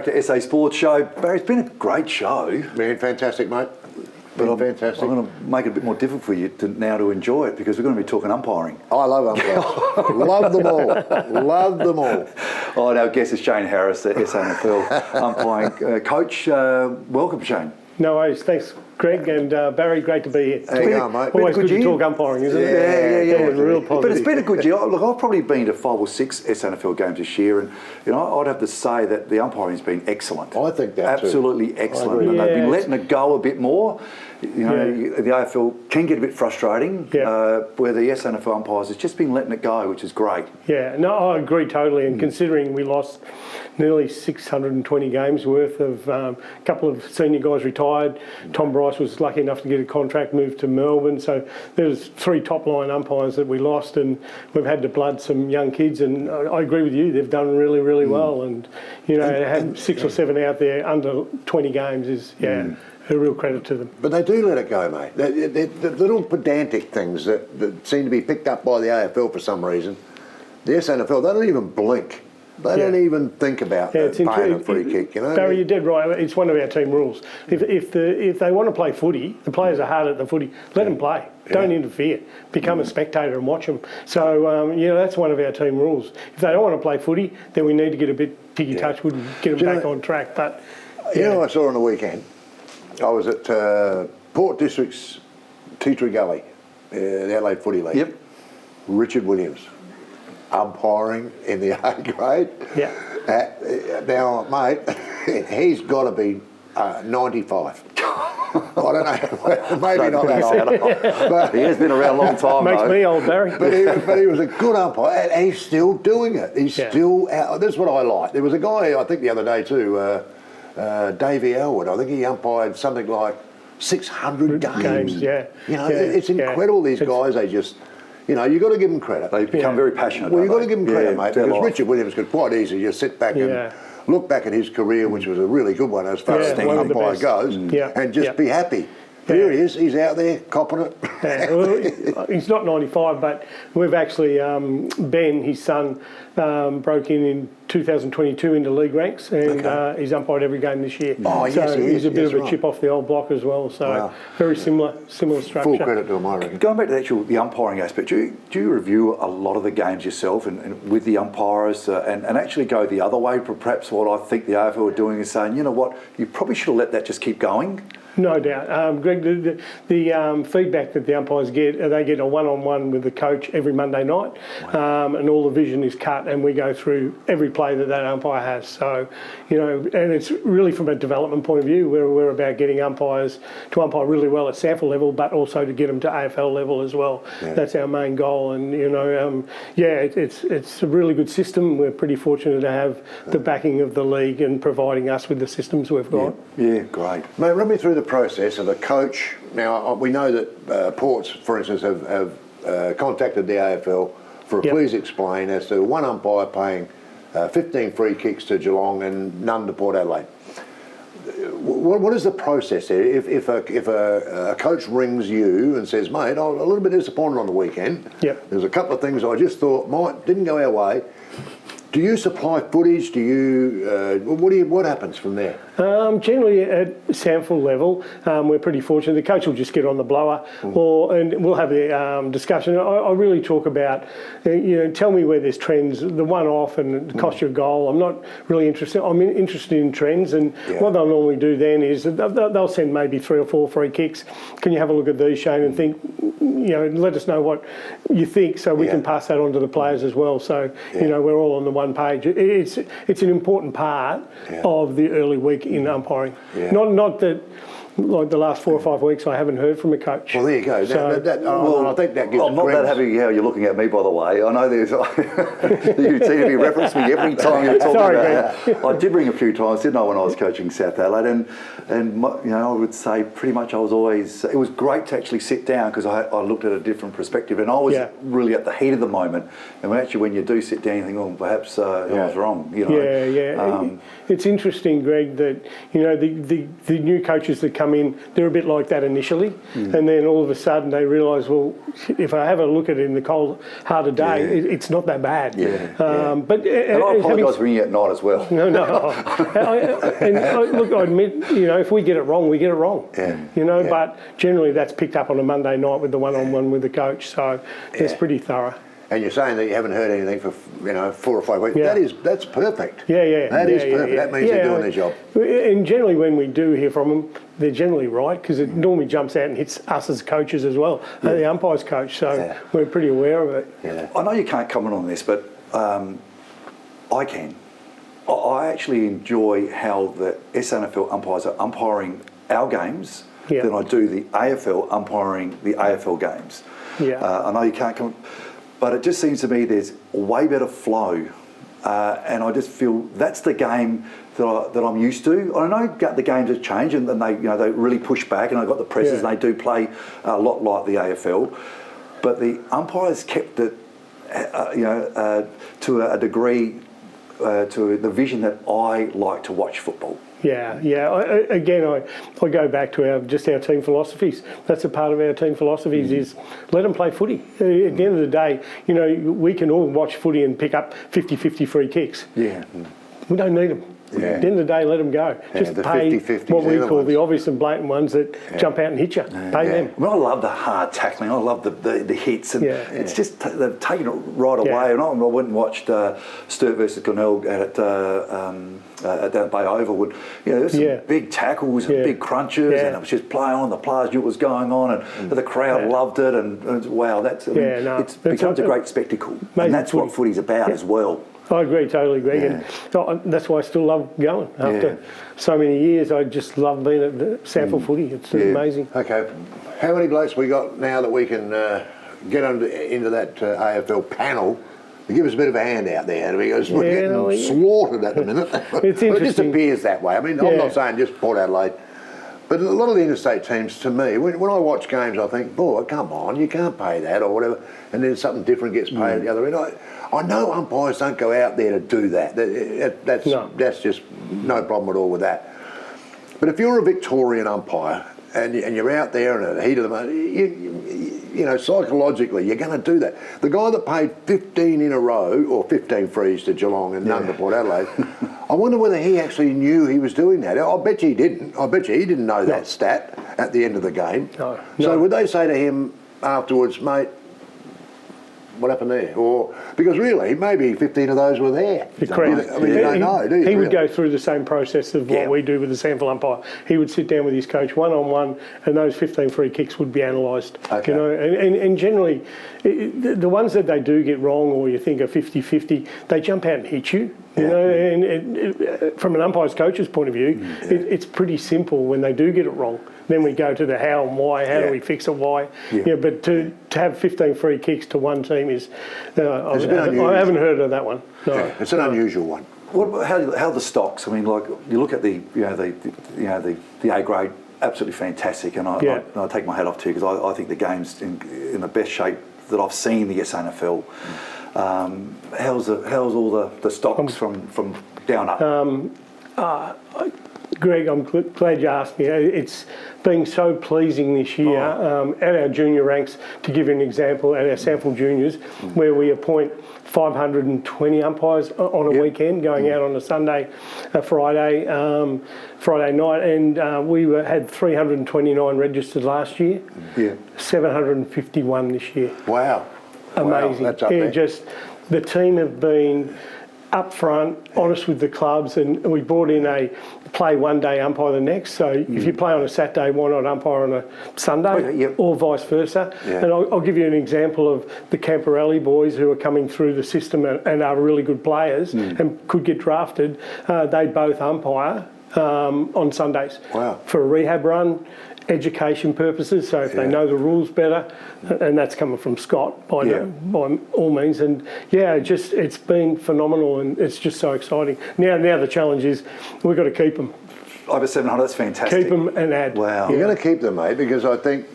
to SA Sports Show. Barry, it's been a great show. Man, fantastic, mate. But fantastic. I'm going to make it a bit more difficult for you now to enjoy it because we're going to be talking umpiring. I love umpires. Love them all. Love them all. Oh, and our guest is Shane Harris, the SANFL umpiring coach. Welcome, Shane. No worries. Thanks, Greg and Barry. Great to be here. How you going, mate? Always good to talk umpiring, isn't it? Yeah. Real positive. But it's been a good year. Look, I've probably been to 5 or 6 SANFL games this year, and I'd have to say that the umpiring's been excellent. I think that too. Absolutely excellent. And they've been letting it go a bit more. The AFL can get a bit frustrating, where the SANFL umpires has just been letting it go, which is great. Yeah, no, I agree totally. And considering we lost nearly 620 games worth of a couple of senior guys retired. Tom Bryce was lucky enough to get a contract, moved to Melbourne. So there's 3 top-line umpires that we lost, and we've had to blood some young kids. And I agree with you; they've done really, really well. And to have 6 or 7 out there under 20 games is a real credit to them. But they do let it go, mate. The little pedantic things that seem to be picked up by the AFL for some reason, the SANFL, they don't even blink. They don't even think about paying a free kick, Barry, you're dead right. It's one of our team rules. If they want to play footy, the players are hard at the footy, let them play. Don't interfere. Become a spectator and watch them. So, that's one of our team rules. If they don't want to play footy, then we need to get a bit piggy touch with them, get them back on track. But I saw on the weekend? I was at Port District's Tea Tree Gully, the Adelaide Footy League. Yep. Richard Williams, umpiring in the A grade. Yeah. Now, mate, he's got to be 95. I don't know, maybe not that old. But he has been around a long time, Makes me old, Barry. But he was a good umpire, and he's still doing it. He's still out. That's what I like. There was a guy, I think the other day too, Davey Elwood. I think he umpired something like 600 games. It's incredible. These guys, they just, you've got to give them credit. They become very passionate. Well, you've got to give them credit, mate, because life. Richard Williams could quite easily just sit back and look back at his career, which was a really good one as far as umpire goes, and just be happy. Here he is, he's out there copping it. Well, he's not 95, but we've actually, Ben, his son, broke in 2022 into league ranks, and he's umpired every game this year. Oh, so yes, he he's is. a bit of a chip off the old block as well. So very similar structure. Full credit to him, I reckon. Going back to the umpiring aspect, do you review a lot of the games yourself and with the umpires and actually go the other way? Perhaps what I think the AFL are doing is saying, you know what, you probably should have let that just keep going. No doubt. Greg, the feedback that the umpires get, they get a one-on-one with the coach every Monday night, and all the vision is cut, and we go through every play that umpire has. So, and it's really from a development point of view, we're about getting umpires to umpire really well at SANFL level, but also to get them to AFL level as well. Yeah. That's our main goal, and it's a really good system. We're pretty fortunate to have the backing of the league and providing us with the systems we've got. Yeah, great. Mate, run me through the process of a coach. Now, we know that Ports, for instance, have contacted the AFL for a please explain as to one umpire paying 15 free kicks to Geelong and none to Port Adelaide. What is the process there? If a coach rings you and says, mate, I'm a little bit disappointed on the weekend. Yep. There's a couple of things I just thought didn't go our way. Do you supply footage? Do you? What happens from there? Generally at SANFL level, we're pretty fortunate. The coach will just get on the blower, and we'll have the discussion. I really talk about, tell me where there's trends, the one-off and the cost you a goal. I'm not really interested. I'm interested in trends, and what they'll normally do then is they'll send maybe 3 or 4 free kicks. Can you have a look at these, Shane, and think, let us know what you think, so we can pass that on to the players as well. So we're all on the one page. It's an important part of the early week in umpiring. Not that, like the last 4 or 5 weeks, I haven't heard from a coach. Well, there you go. I think that gives. I'm not that happy how you're looking at me, by the way. I know there's you seem to be referencing me every time you're talking about that. I did ring a few times, didn't I, when I was coaching South Adelaide, and I would say pretty much I was always. It was great to actually sit down because I looked at a different perspective, and I was really at the heat of the moment. And when you do sit down, you think, well, perhaps I was wrong. It's interesting, Greg, that the new coaches that come come in, they're a bit like that initially, and then all of a sudden they realise, well, if I have a look at it in the cold, harder day, it's not that bad. But and I apologise for ringing at night as well. No. Look, I admit, if we get it wrong, we get it wrong. But generally that's picked up on a Monday night with the one-on-one with the coach, so it's pretty thorough. And you're saying that you haven't heard anything for 4 or 5 weeks. Yeah. That's perfect. Yeah. That is perfect. That means they're doing their job. And generally, when we do hear from them, they're generally right, because it normally jumps out and hits us as coaches as well, the umpires coach. So we're pretty aware of it. Yeah. I know you can't comment on this, but I can. I actually enjoy how the SANFL umpires are umpiring our games than I do the AFL umpiring the AFL games. I know you can't comment. But it just seems to me there's way better flow, and I just feel that's the game that I'm used to. I know the games have changed, and they they really push back, and I've got the presses, and they do play a lot like the AFL. But the umpires kept it, to a degree, to the vision that I like to watch football. Yeah. I go back to our team philosophies. That's a part of our team philosophies is let them play footy. At the end of the day, we can all watch footy and pick up 50-50 free kicks. Yeah. We don't need them. Yeah. At the end of the day, let them go. Just pay 50-50 what we call the obvious and blatant ones that jump out and hit you. Pay them. I love the hard tackling. I love the hits. And it's just they've taken it right away. And I went and watched Sturt versus Glenelg at down Bay Oval. There's some big tackles and big crunches, and it was just playing on. The players knew what was going on, and the crowd loved it. And wow, it becomes a great spectacle. And that's what footy's about as well. I agree, totally, Greg, and that's why I still love going. After so many years, I just love being at the SANFL footy. It's amazing. Okay, how many blokes we got now that we can get into that AFL panel? Give us a bit of a hand out there because we're getting slaughtered at the minute. It's interesting. It just appears that way. I mean, I'm not saying just Port Adelaide, but a lot of the interstate teams, to me, when I watch games, I think, boy, come on, you can't pay that or whatever, and then something different gets paid at the other end. I know umpires don't go out there to do that. That's just no problem at all with that. But if you're a Victorian umpire and you're out there in the heat of the moment, psychologically, you're going to do that. The guy that paid 15 in a row, or 15 frees to Geelong and none to Port Adelaide, I wonder whether he actually knew he was doing that. I bet you he didn't. I bet you he didn't know that stat at the end of the game. No. So would they say to him afterwards, mate, what happened there? Or because really, maybe 15 of those were there. Correct. I mean, you don't know, do you? He would go through the same process of what we do with the SANFL umpire. He would sit down with his coach one-on-one, and those 15 free kicks would be analysed. Okay. And generally, the ones that they do get wrong, or you think are 50-50, they jump out and hit you. And from an umpire's coach's point of view, it's pretty simple when they do get it wrong. Then we go to the how and why. How do we fix it? Why? But to have 15 free kicks to one team is, I haven't heard of that one. No, it's an unusual one. What? How are the stocks? I mean, like you look at the A grade, absolutely fantastic, and I take my hat off to you because I think the game's in the best shape that I've seen the SANFL. How's all the stocks from down up? Greg, I'm glad you asked me. It's been so pleasing this year at our junior ranks. To give you an example, at our SANFL juniors, where we appoint 520 umpires on a weekend, going out on a Sunday, Friday night, and we had 329 registered last year. 751 this year. Wow. Amazing. Wow, that's up there. Just the team have been upfront, honest with the clubs, and we brought in a play one day, umpire the next. So if you play on a Saturday, why not umpire on a Sunday, or vice versa? And I'll give you an example of the Camperelli boys who are coming through the system and are really good players and could get drafted. They both umpire on Sundays for a rehab run, education purposes, so if they know the rules better, and that's coming from Scott by all means, and it's been phenomenal, and it's just so exciting. Now the challenge is we've got to keep them. Over 700, that's fantastic. Keep them and add. Wow. You're going to keep them, mate, because I think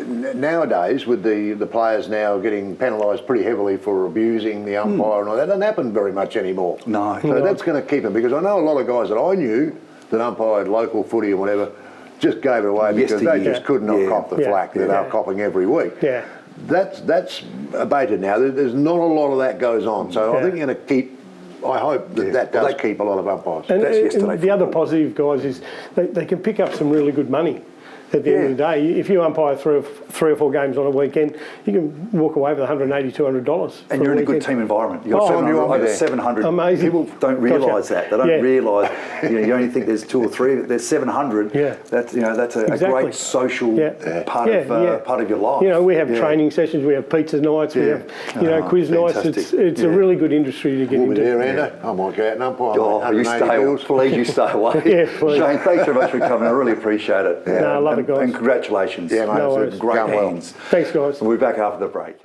nowadays with the players now getting penalised pretty heavily for abusing the umpire and all that doesn't happen very much anymore. No. So that's going to keep them, because I know a lot of guys that I knew that umpired local footy and whatever, just gave it away because they just could not cop the flack that they're copping every week. Yeah. That's abated now. There's not a lot of that goes on. So I think you're going to keep. I hope that does keep a lot of umpires. And the other positive, guys, is they can pick up some really good money. At the end of the day, if you umpire three or four games on a weekend, you can walk away with $180, $200. And you're in a good team environment. You've got over 700. Amazing. People don't realise that. They don't realise. You only think there's 2 or 3. There's 700. Yeah. That's a great social part of your life. You know, we have training sessions. We have pizza nights. We have quiz nights. It's a really good industry to get into. There, Ando. I might go out and umpire. Oh, you stay. Please, you stay away. Please. Shane, thanks very much for coming. I really appreciate it. No, I love it, guys. And congratulations. Yeah, mate. No It's worries. great hands. Thanks, guys. We'll be back after the break.